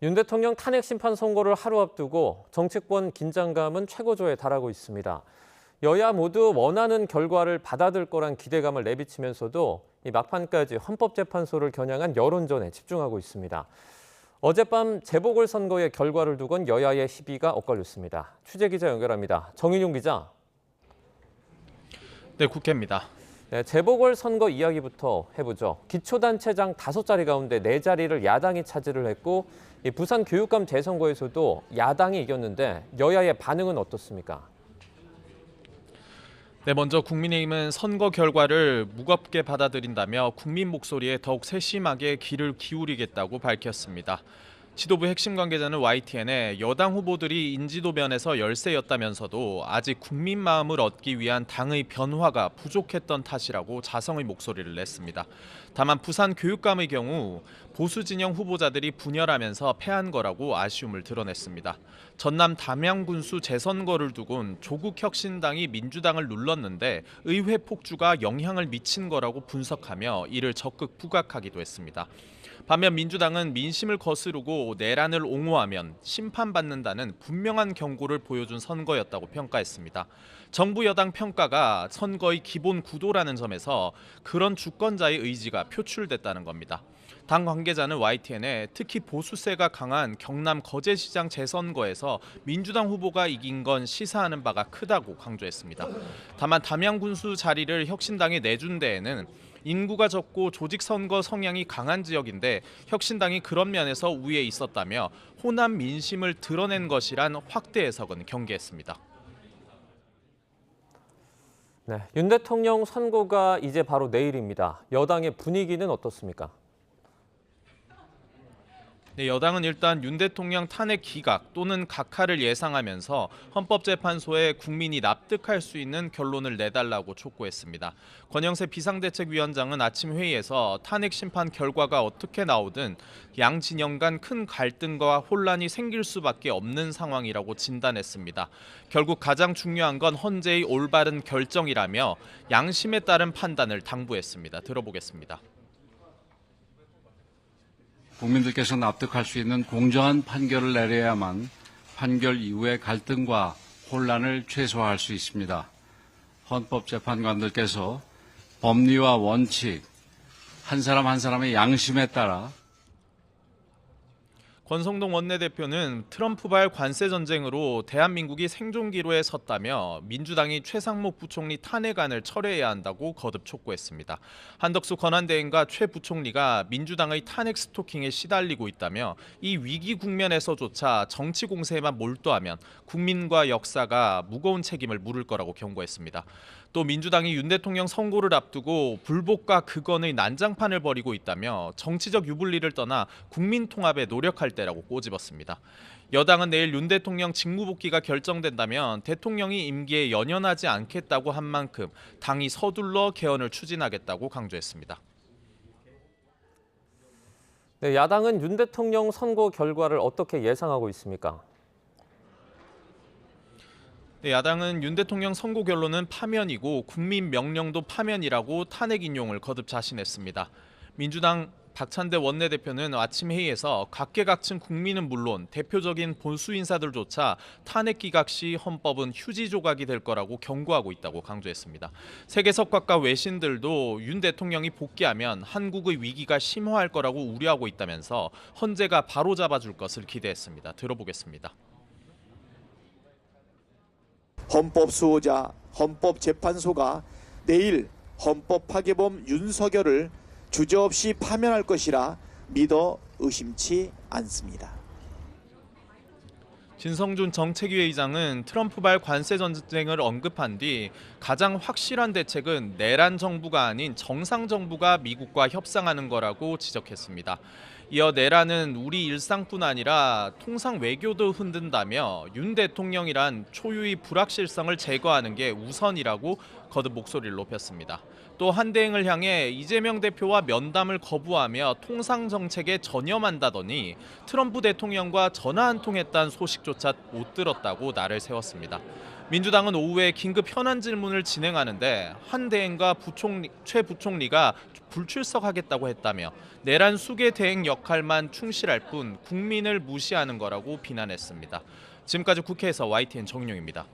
윤 대통령 탄핵 심판 선고를 하루 앞두고 정치권 긴장감은 최고조에 달하고 있습니다. 여야 모두 원하는 결과를 받아들 거란 기대감을 내비치면서도 이 막판까지 헌법재판소를 겨냥한 여론전에 집중하고 있습니다. 어젯밤 재보궐선거의 결과를 두곤 여야의 시비가 엇갈렸습니다. 취재기자 연결합니다. 정인용 기자. 네, 국회입니다. 네, 재보궐선거 이야기부터 해보죠. 기초단체장 5자리 가운데 4자리를 야당이 차지를 했고 이 부산 교육감 재선거에서도 야당이 이겼는데 여야의 반응은 어떻습니까? 네, 먼저 국민의힘은 선거 결과를 무겁게 받아들인다며 국민 목소리에 더욱 세심하게 귀를 기울이겠다고 밝혔습니다. 지도부 핵심 관계자는 YTN에 여당 후보들이 인지도 면에서 열세였다면서도 아직 국민 마음을 얻기 위한 당의 변화가 부족했던 탓이라고 자성의 목소리를 냈습니다. 다만 부산 교육감의 경우 보수 진영 후보자들이 분열하면서 패한 거라고 아쉬움을 드러냈습니다. 전남 담양군수 재선거를 두곤 조국혁신당이 민주당을 눌렀는데 의회 폭주가 영향을 미친 거라고 분석하며 이를 적극 부각하기도 했습니다. 반면 민주당은 민심을 거스르고 내란을 옹호하면 심판받는다는 분명한 경고를 보여준 선거였다고 평가했습니다. 정부 여당 평가가 선거의 기본 구도라는 점에서 그런 주권자의 의지가 표출됐다는 겁니다. 당 관계자는 YTN에 특히 보수세가 강한 경남 거제시장 재선거에서 민주당 후보가 이긴 건 시사하는 바가 크다고 강조했습니다. 다만 담양군수 자리를 혁신당에 내준 데에는 인구가 적고 조직선거 성향이 강한 지역인데 혁신당이 그런 면에서 우위에 있었다며 호남 민심을 드러낸 것이란 확대 해석은 경계했습니다. 네, 윤 대통령 선고가 이제 바로 내일입니다. 여당의 분위기는 어떻습니까? 네, 여당은 일단 윤 대통령 탄핵 기각 또는 각하를 예상하면서 헌법재판소에 국민이 납득할 수 있는 결론을 내달라고 촉구했습니다. 권영세 비상대책위원장은 아침 회의에서 탄핵 심판 결과가 어떻게 나오든 양 진영 간 큰 갈등과 혼란이 생길 수밖에 없는 상황이라고 진단했습니다. 결국 가장 중요한 건 헌재의 올바른 결정이라며 양심에 따른 판단을 당부했습니다. 들어보겠습니다. 국민들께서 납득할 수 있는 공정한 판결을 내려야만 판결 이후의 갈등과 혼란을 최소화할 수 있습니다. 헌법재판관들께서 법리와 원칙, 한 사람 한 사람의 양심에 따라 권성동 원내대표는 트럼프발 관세 전쟁으로 대한민국이 생존기로에 섰다며 민주당이 최상목 부총리 탄핵안을 철회해야 한다고 거듭 촉구했습니다. 한덕수 권한대행과 최 부총리가 민주당의 탄핵 스토킹에 시달리고 있다며 이 위기 국면에서조차 정치 공세에만 몰두하면 국민과 역사가 무거운 책임을 물을 거라고 경고했습니다. 또 민주당이 윤 대통령 선고를 앞두고 불복과 극언의 난장판을 벌이고 있다며 정치적 유불리를 떠나 국민 통합에 노력할 때라고 꼬집었습니다. 여당은 내일 윤 대통령 직무복귀가 결정된다면 대통령이 임기에 연연하지 않겠다고 한 만큼 당이 서둘러 개헌을 추진하겠다고 강조했습니다. 네, 야당은 윤 대통령 선고 결과를 어떻게 예상하고 있습니까? 네, 야당은 윤 대통령 선고 결론은 파면이고 국민 명령도 파면이라고 탄핵 인용을 거듭 자신했습니다. 민주당 박찬대 원내대표는 아침 회의에서 각계각층 국민은 물론 대표적인 보수 인사들조차 탄핵 기각 시 헌법은 휴지 조각이 될 거라고 경고하고 있다고 강조했습니다. 세계 석학과 외신들도 윤 대통령이 복귀하면 한국의 위기가 심화할 거라고 우려하고 있다면서 헌재가 바로잡아줄 것을 기대했습니다. 들어보겠습니다. 헌법 수호자 헌법재판소가 내일 헌법 파괴범 윤석열을 주저없이 파면할 것이라 믿어 의심치 않습니다. 진성준 정책위 의장은 트럼프발 관세 전쟁을 언급한 뒤 가장 확실한 대책은 내란 정부가 아닌 정상 정부가 미국과 협상하는 거라고 지적했습니다. 이어 내란은 우리 일상뿐 아니라 통상 외교도 흔든다며 윤 대통령이란 초유의 불확실성을 제거하는 게 우선이라고 거듭 목소리를 높였습니다. 또 한대행을 향해 이재명 대표와 면담을 거부하며 통상 정책에 전념한다더니 트럼프 대통령과 전화 한 통 했다는 소식조차 못 들었다고 날을 세웠습니다. 민주당은 오후에 긴급 현안 질문을 진행하는데 한대행과 최 부총리가 불출석하겠다고 했다며 내란 수계 대행 역할만 충실할 뿐 국민을 무시하는 거라고 비난했습니다. 지금까지 국회에서 YTN 정용입니다.